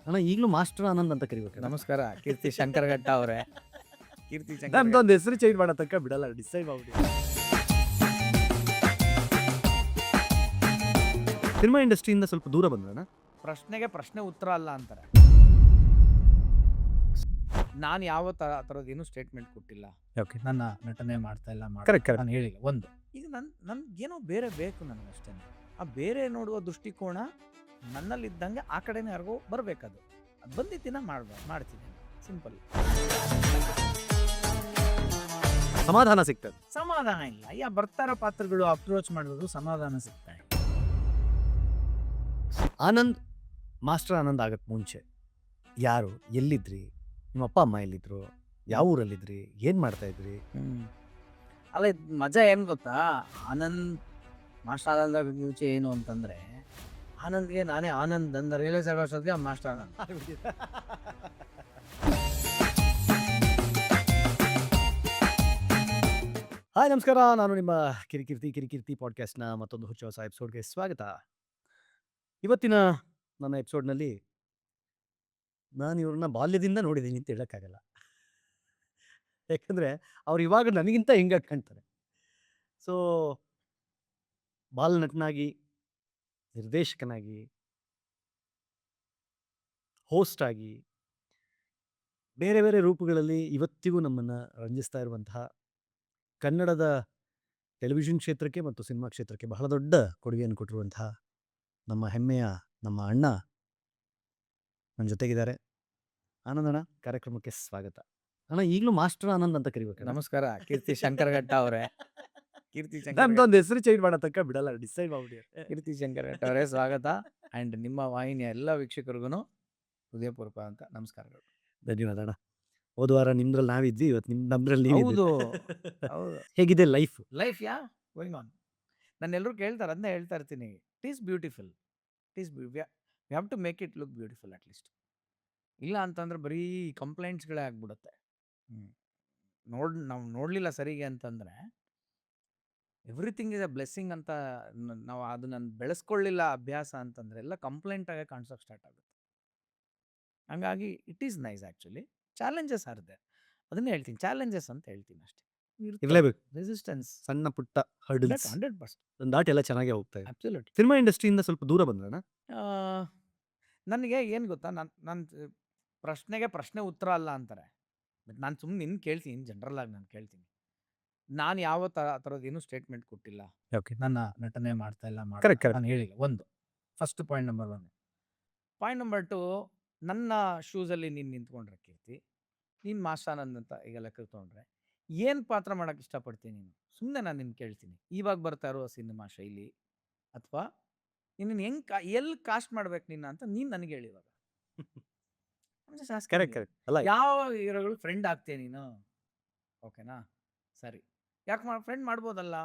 ಅಣ್ಣ ಈಗಲೂ ಮಾಸ್ಟರ್ ಆನಂದ್ ಅಂತ ಕರಿಬೇಕು. ನಮಸ್ಕಾರ ಕೀರ್ತಿ ಶಂಕರಘಟ್ಟ ಅವರೇ. ಕೀರ್ತಿ ನಮ್ದೊಂದು ಹೆಸರು ಚೇಂಜ್ ಮಾಡೋ ತನಕ ಬಿಡಲ್ಲ, ಡಿಸೈಡ್ ಮಾಡ್ಬಿಡಿ. ಸಿನಿಮಾ ಇಂಡಸ್ಟ್ರಿಯಿಂದ ಸ್ವಲ್ಪ ದೂರ ಬಂದ್ರಣ್ಣ. ಪ್ರಶ್ನೆಗೆ ಪ್ರಶ್ನೆ ಉತ್ತರ ಅಲ್ಲ ಅಂತಾರೆ. ನಾನು ಯಾವ ಥರದ್ದೇನು ಸ್ಟೇಟ್ಮೆಂಟ್ ಕೊಟ್ಟಿಲ್ಲ. ಓಕೆ, ನನ್ನ ನಟನೆ ಮಾಡ್ತಾ ಇಲ್ಲ ಕರೆಕ್ಟ್ ಕರೆಕ್ಟ್. ನಾನು ಹೇಳಿಲ್ಲ. ಒಂದು ಈಗ ನನ್ಗೇನೋ ಬೇರೆ ಬೇಕು ನನಗಷ್ಟೇ. ಆ ಬೇರೆ ನೋಡುವ ದೃಷ್ಟಿಕೋನ ನನ್ನಲ್ಲಿದ್ದಂಗೆ ಆ ಕಡೆನೇ ಯಾರಿಗೋ ಬರಬೇಕದು. ಅದು ಬಂದಿದ್ದಿನ ಮಾಡ್ತೀನಿ. ಸಿಂಪಲ್. ಸಮಾಧಾನ ಸಿಗ್ತದೆ. ಸಮಾಧಾನ ಇಲ್ಲ. ಬರ್ತಾರ ಪಾತ್ರಗಳು ಅಪ್ರೋಚ್ ಮಾಡೋದು ಸಮಾಧಾನ ಸಿಗ್ತಾ ಇಲ್ಲ. ಆನಂದ್ ಮಾಸ್ಟರ್ ಆನಂದ್ ಆಗಕ್ಕೆ ಮುಂಚೆ ಯಾರು, ಎಲ್ಲಿದ್ರಿ, ನಿಮ್ಮ ಅಪ್ಪ ಅಮ್ಮ ಎಲ್ಲಿದ್ರು, ಯಾವ ಊರಲ್ಲಿದ್ರಿ, ಏನು ಮಾಡ್ತಾ ಇದ್ರಿ? ಅಲ್ಲ, ಮಜಾ ಏನು ಗೊತ್ತಾ, ಆನಂದ್ ಮಾಸ್ಟರ್ ಆನಂದ್ ಮುಂಚೆ ಏನು ಅಂತಂದ್ರೆ, ಆನಂದ್ಗೆ ನಾನೇ ಆನಂದ್ ಅಂದ ರಿಯಲೈಸ್ ಆಗೋ ಅಷ್ಟೊತ್ತಿಗೆ ಮಾಸ್ಟರ್ ಆನಂದ್. ಹಾಯ್ ನಮಸ್ಕಾರ, ನಾನು ನಿಮ್ಮ ಕಿರಿಕೀರ್ತಿ ಪಾಡ್ಕಾಸ್ಟ್ನ ಮತ್ತೊಂದು ಹೊಸ ಎಪಿಸೋಡ್ಗೆ ಸ್ವಾಗತ. ಇವತ್ತಿನ ನನ್ನ ಎಪಿಸೋಡ್ನಲ್ಲಿ ನಾನು ಇವ್ರನ್ನ ಬಾಲ್ಯದಿಂದ ನೋಡಿದ್ದೀನಿ ಅಂತ ಹೇಳೋಕ್ಕಾಗಲ್ಲ. ಯಾಕಂದರೆ ಅವ್ರು ಇವಾಗ ನನಗಿಂತ ಹೆಂಗಾಗಿ ಕಾಣ್ತಾರೆ. ಸೊ ಬಾಲ್ ನಟನಾಗಿ, ನಿರ್ದೇಶಕನಾಗಿ, ಹೋಸ್ಟ್ ಆಗಿ, ಬೇರೆ ಬೇರೆ ರೂಪಗಳಲ್ಲಿ ಇವತ್ತಿಗೂ ನಮ್ಮನ್ನು ರಂಜಿಸ್ತಾ ಇರುವಂತಹ ಕನ್ನಡದ ಟೆಲಿವಿಷನ್ ಕ್ಷೇತ್ರಕ್ಕೆ ಮತ್ತು ಸಿನಿಮಾ ಕ್ಷೇತ್ರಕ್ಕೆ ಬಹಳ ದೊಡ್ಡ ಕೊಡುಗೆಯನ್ನು ಕೊಟ್ಟಿರುವಂತಹ ನಮ್ಮ ಹೆಮ್ಮೆಯ ನಮ್ಮ ಅಣ್ಣ ನನ್ನ ಜೊತೆಗಿದ್ದಾರೆ. ಆನಂದಣ್ಣ, ಕಾರ್ಯಕ್ರಮಕ್ಕೆ ಸ್ವಾಗತ. ಅಣ್ಣ ಈಗಲೂ ಮಾಸ್ಟರ್ ಆನಂದ್ ಅಂತ ಕರಿಬೇಕು. ನಮಸ್ಕಾರ ಕೀರ್ತಿ ಶಂಕರಘಟ್ಟ ಅವರೇ. ಕೀರ್ತಿ ನಮ್ದೊಂದು ಹೆಸರು ಚೇಂಜ್ ಮಾಡೋ ತನಕ ಬಿಡಲ್ಲ, ಡಿಸೈಡ್ ಮಾಡ್ಬಿಡಿ. ಕೀರ್ತಿ ಶಂಕರಘಟ್ಟ ಅವರೇ, ಸ್ವಾಗತ. ಆ್ಯಂಡ್ ನಿಮ್ಮ ವಾಹಿನಿಯ ಎಲ್ಲ ವೀಕ್ಷಕರಿಗೂ ಹೃದಯಪೂರ್ವಕ ಅಂತ ನಮಸ್ಕಾರಗಳು. ಧನ್ಯವಾದ ಅಣ್ಣ. ಹೋದ ವಾರ ನಿಮ್ದ್ರಲ್ಲಿ ನಾವಿದ್ವಿ, ಇವತ್ತು ನಮ್ದ್ರಲ್ಲಿ ನೀವು. ಹೌದು ಹೌದು. ಹೇಗಿದೆ ಲೈಫ್? Life going on. ನಾನು ಎಲ್ಲರೂ ಕೇಳ್ತಾರೆ, ಅದನ್ನೇ ಹೇಳ್ತಾ ಇರ್ತೀನಿ. It is beautiful. We have to make it look beautiful at least. ಇಲ್ಲ ಅಂತಂದ್ರೆ ಬರೀ ಕಂಪ್ಲೇಂಟ್ಸ್ಗಳೇ ಆಗ್ಬಿಡುತ್ತೆ. ನಾವು ನೋಡಲಿಲ್ಲ ಸರಿಗೆ ಅಂತಂದರೆ ಎವ್ರಿಥಿಂಗ್ ಇಸ್ ಅ ಬ್ಲೆಸ್ಸಿಂಗ್ ಅಂತ ನಾವು ಅದನ್ನ ಬೆಳೆಸ್ಕೊಳ್ಳಿಲ್ಲ ಅಭ್ಯಾಸ ಅಂತಂದರೆ ಎಲ್ಲ ಕಂಪ್ಲೇಂಟ್ ಆಗಿ ಕಾಣಿಸೋಕೆ ಸ್ಟಾರ್ಟ್ ಆಗುತ್ತೆ. ಹಂಗಾಗಿ it is nice actually. Challenges are there, ಅದನ್ನೇ ಹೇಳ್ತೀನಿ, ಚಾಲೆಂಜಸ್ ಅಂತ ಹೇಳ್ತೀನಿ ಅಷ್ಟೇ. ಇರಲೇಬೇಕು. ರೆಸಿಸ್ಟೆನ್ಸ್, ಸಣ್ಣ ಪುಟ್ಟ ಹರ್ಡಲ್ಸ್ 100% ದಾಟಿ ಎಲ್ಲ ಚೆನ್ನಾಗೇ ಹೋಗ್ತಾ ಇದೆ. ಅಬ್ಸಲ್ಯೂಟ್. ಸಿನಿಮಾ ಇಂಡಸ್ಟ್ರಿಯಿಂದ ಸ್ವಲ್ಪ ದೂರ ಬಂದ್ರಣ್ಣ. ನನಗೆ ಏನು ಗೊತ್ತಾ, ನನ್ನ ಪ್ರಶ್ನೆಗೆ ಪ್ರಶ್ನೆ ಉತ್ತರ ಅಲ್ಲ ಅಂತಾರೆ. ಬಟ್ ನಾನು ಸುಮ್ಮನೆ ನಿನ್ನ ಕೇಳ್ತೀನಿ, ಜನರಲ್ ಆಗಿ ನಾನು ಕೇಳ್ತೀನಿ. ನಾನು ಯಾವ ಥರದ್ದೇನು ಸ್ಟೇಟ್ಮೆಂಟ್ ಕೊಟ್ಟಿಲ್ಲ. ಓಕೆ, ನನ್ನ ನಟನೆ ಮಾಡ್ತಾ ಇಲ್ಲ ಕರೆಕ್ಟ್ ಕರೆಕ್ಟ್. ನಾನು ಹೇಳಿಲ್ಲ. ಒಂದು first point number 1. Point number 2, ನನ್ನ ಶೂಸಲ್ಲಿ ನೀನು ನಿಂತ್ಕೊಂಡ್ರೆ ಕೀರ್ತಿ, ನೀನು ಮಾಸ್ಟರ್ ಆನಂದ್ ಅಂತ ಈಗ ಲೆಕ್ಕ ತೊಗೊಂಡ್ರೆ ಏನು ಪಾತ್ರ ಮಾಡೋಕ್ಕೆ ಇಷ್ಟಪಡ್ತೀನಿ ನೀನು? ಸುಮ್ಮನೆ ನಾನು ನಿನ್ನ ಕೇಳ್ತೀನಿ, ಇವಾಗ ಬರ್ತಾ ಇರೋ ಸಿನಿಮಾ ಶೈಲಿ ಅಥವಾ ನಿನ್ನ ಹೆಂಗೆ ಎಲ್ಲಿ ಕಾಸ್ಟ್ ಮಾಡ್ಬೇಕು ನಿನ್ನ ಅಂತ ನೀನು ನನಗೆ ಹೇಳಿ ಇವಾಗ. Correct correct. ಅಲ್ಲ, ಯಾವ ಹೀರೋಗಳು ಫ್ರೆಂಡ್ ಆಗ್ತೀಯ ನೀನು? ಓಕೆನಾ, ಸರಿ. ಯಾಕೆ ಫ್ರೆಂಡ್ ಮಾಡ್ಬೋದಲ್ಲ?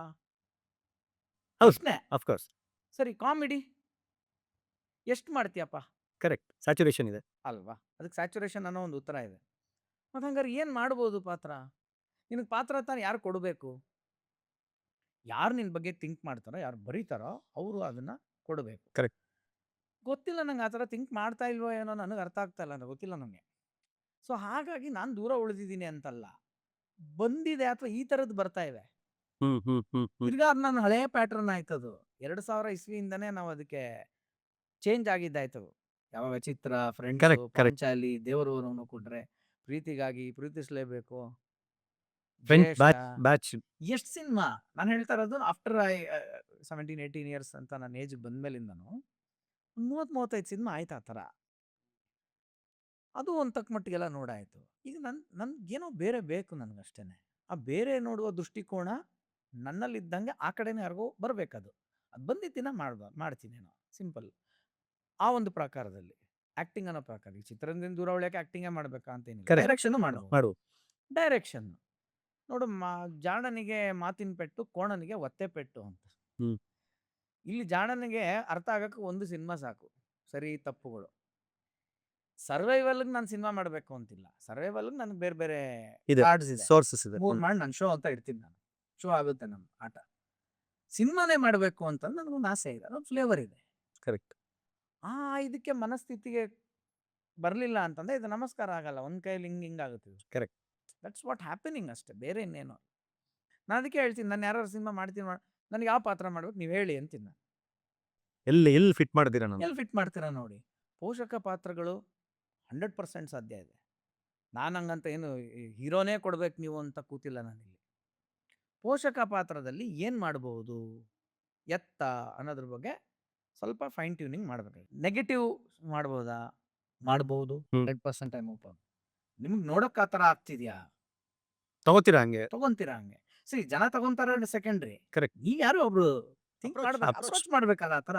ಹೌದು, ಪ್ರಶ್ನೆ. ಅಫ್ಕೋರ್ಸ್. ಸರಿ, ಕಾಮಿಡಿ ಎಷ್ಟು ಮಾಡ್ತೀಯಪ್ಪ? ಕರೆಕ್ಟ್, ಸ್ಯಾಚುರೇಷನ್ ಇದೆ ಅಲ್ವಾ? ಅದಕ್ಕೆ ಸ್ಯಾಚುರೇಷನ್ ಅನ್ನೋ ಒಂದು ಉತ್ತರ ಇದೆ. ಮತ್ತು ಹಂಗಾರೆ ಏನು ಮಾಡ್ಬೋದು ಪಾತ್ರ? ನಿನಗೆ ಪಾತ್ರ ತಾನು ಯಾರು ಕೊಡಬೇಕು? ಯಾರು ನಿನ್ನ ಬಗ್ಗೆ ಥಿಂಕ್ ಮಾಡ್ತಾರೋ, ಯಾರು ಬರೀತಾರೋ ಅವರು ಅದನ್ನು ಕೊಡಬೇಕು. ಕರೆಕ್ಟ್. ಗೊತ್ತಿಲ್ಲ ನಂಗೆ, ಆ ಥರ ಥಿಂಕ್ ಮಾಡ್ತಾ ಇಲ್ವೋ ಏನೋ, ನನಗೆ ಅರ್ಥ ಆಗ್ತಾ ಇಲ್ಲ, ಅಂದರೆ ಗೊತ್ತಿಲ್ಲ ನನಗೆ. ಸೊ ಹಾಗಾಗಿ ನಾನು ದೂರ ಉಳಿದಿದ್ದೀನಿ ಅಂತಲ್ಲ, ಬಂದಿದೆ ಅಥವಾ ಈ ಥರದ್ದು ಬರ್ತಾ ಇವೆ. ತಿರ್ಗಾ ಅದು ನನ್ನ ಹಳೆಯ ಪ್ಯಾಟ್ರನ್ ಆಯ್ತದು. 2000 ಇಸ್ವಿಯಿಂದನೇ ನಾವು ಅದಕ್ಕೆ ಚೇಂಜ್ ಆಗಿದ್ದಾಯ್ತು. ಯಾವಾಗ ಚಿತ್ರ, ಫ್ರೆಂಡ್ಸ್, Correct, correct. ಪಾಂಚಾಲಿ, ದೇವರವರನ್ನು ಕೊಟ್ರೆ, ಪ್ರೀತಿಗಾಗಿ ಪ್ರೀತಿಸಲೇಬೇಕು, ಬ್ಯಾಚ್. ಎಷ್ಟು ಸಿನಿಮಾ ನಾನು ಹೇಳ್ತಾ ಇರೋದು. ಆಫ್ಟರ್ 17-18 ಇಯರ್ಸ್ ಅಂತ ನನ್ನ ಏಜ್ಗೆ ಬಂದ್ಮೇಲಿಂದನು 30-35 ಸಿನಿಮಾ ಆಯ್ತು ಆ ಥರ. ಅದು ಒಂದು ತಕ್ಕ ಮಟ್ಟಿಗೆಲ್ಲ ನೋಡಾಯಿತು. ಈಗ ನನ್ಗೇನೋ ಬೇರೆ ಬೇಕು ನನಗಷ್ಟೇ. ಆ ಬೇರೆ ನೋಡುವ ದೃಷ್ಟಿಕೋನ ನನ್ನಲ್ಲಿದ್ದಂಗೆ ಆ ಕಡೆನೇ ಯಾರಿಗೋ ಬರಬೇಕದು. ಅದು ಬಂದಿದ್ದಿನ ಮಾಡ್ತೀನೇನೋ, ಸಿಂಪಲ್. ಆ ಒಂದು ಪ್ರಕಾರದಲ್ಲಿ ಆ್ಯಕ್ಟಿಂಗ್ ಅನ್ನೋ ಪ್ರಕಾರ, ಈ ಚಿತ್ರದಿಂದ ದೂರ ಉಳಿಯೋಕೆ ಆ್ಯಕ್ಟಿಂಗೇ ಮಾಡಬೇಕಾ ಅಂತೇನಿಲ್ಲ. Correct. ಡೈರೆಕ್ಷನ್ ಮಾಡು. ಡೈರೆಕ್ಷನ್ ನೋಡು, ಜಾಣನಿಗೆ ಮಾತಿನ ಪೆಟ್ಟು, ಕೋಣನಿಗೆ ಒತ್ತೆ ಪೆಟ್ಟು ಅಂತ. ಇಲ್ಲಿ ಜಾಣನಿಗೆ ಅರ್ಥ ಆಗಕ್ಕೆ ಒಂದು ಸಿನಿಮಾ ಸಾಕು, ಸರಿ ತಪ್ಪುಗಳು. ಸರ್ವೈವಲ್ಗೆ ನಾನು ಸಿನಿಮಾ ಮಾಡಬೇಕು ಅಂತಿಲ್ಲ. ಸರ್ವೈವಲ್ಗೆ ನನಗೆ ಬೇರೆ ಬೇರೆ ಇದೆ, ಕಾರ್ಡ್ಸ್ ಇದೆ, ಸೋರ್ಸಸ್ ಇದೆ. ಮೂರು ಮಾಡಿ ನಾನು ಶೋ ಅಂತ ಇಡ್ತೀನಿ. ನಾನು ಶೋ ಆಗುತ್ತೆ ನಮ್ಮ ಆಟ. ಸಿನಿಮಾನೇ ಮಾಡಬೇಕು ಅಂತ ನನಗೊಂದು ಆಸೆ ಇದೆ, ಅದೊಂದು ಫ್ಲೇವರ್ ಇದೆ. ಕರೆಕ್ಟ್. ಇದಕ್ಕೆ ಮನಸ್ಥಿತಿಗೆ ಬರಲಿಲ್ಲ ಅಂತಂದ್ರೆ ಇದು ನಮಸ್ಕಾರ ಆಗಲ್ಲ, ಒಂದು ಕೈಯಲ್ಲಿ ಹಿಂಗಾಗುತ್ತೆ. ಕರೆಕ್ಟ್. ದಟ್ಸ್ ವಾಟ್ ಹ್ಯಾಪನಿಂಗ್ ಅಷ್ಟೇ, ಬೇರೆ ಇನ್ನೇನು. ನಾನು ಅದಕ್ಕೆ ಹೇಳ್ತೀನಿ, ನಾನು ಯಾರು ಸಿನಿಮಾ ಮಾಡ್ತೀನಿ ನನಗೆ ಯಾವ ಪಾತ್ರ ಮಾಡ್ಬೇಕು ನೀವು ಹೇಳಿ ಅಂತೀನಿ ನಾನು. ಎಲ್ಲಿ ಫಿಟ್ ಮಾಡ್ತೀರಾ ನಾನು? ಎಲ್ಲಿ ಫಿಟ್ ಮಾಡ್ತೀರಾ ನೋಡಿ. ಪೋಷಕ ಪಾತ್ರಗಳು 100% ಸಾಧ್ಯ ಇದೆ. ನಾನು ಹಂಗಂತ ಏನು ಹೀರೋನೇ ಕೊಡ್ಬೇಕು ನೀವು ಅಂತ ಕೂತಿಲ್ಲ ನಾನಿಲ್ಲಿ. ಪೋಷಕ ಪಾತ್ರದಲ್ಲಿ ಏನು ಮಾಡಬಹುದು, ಎತ್ತ ಅನ್ನೋದ್ರ ಬಗ್ಗೆ ಸ್ವಲ್ಪ ಫೈನ್ ಟ್ಯೂನಿಂಗ್ ಮಾಡಬೇಕು. ನೆಗೆಟಿವ್ ಮಾಡ್ಬೋದಾ? ಮಾಡ್ಬೋದು. 100% ಐ ಮೂವ್. ನಿಮ್ಗೆ ನೋಡೋಕೆ ಆ ಥರ ಆಗ್ತಿದ್ಯಾ, ತಗೋತೀರಾ ಹಂಗೆ? ತಗೊಂತೀರಾ ಹಂಗೆ. ಸರಿ, ಜನ ತಗೊಂತಾರ ಸೆಕೆಂಡ್ರಿ. ಕರೆಕ್ಟ್. ನೀವು ಯಾರು ಒಬ್ರು ಥಿಂಕ್ Approach, ಮಾಡ್ಬೇಕು, approach. ಅಪ್ರೋಚ್ ಮಾಡ್ಬೇಕಲ್ಲ ಆ ಥರ.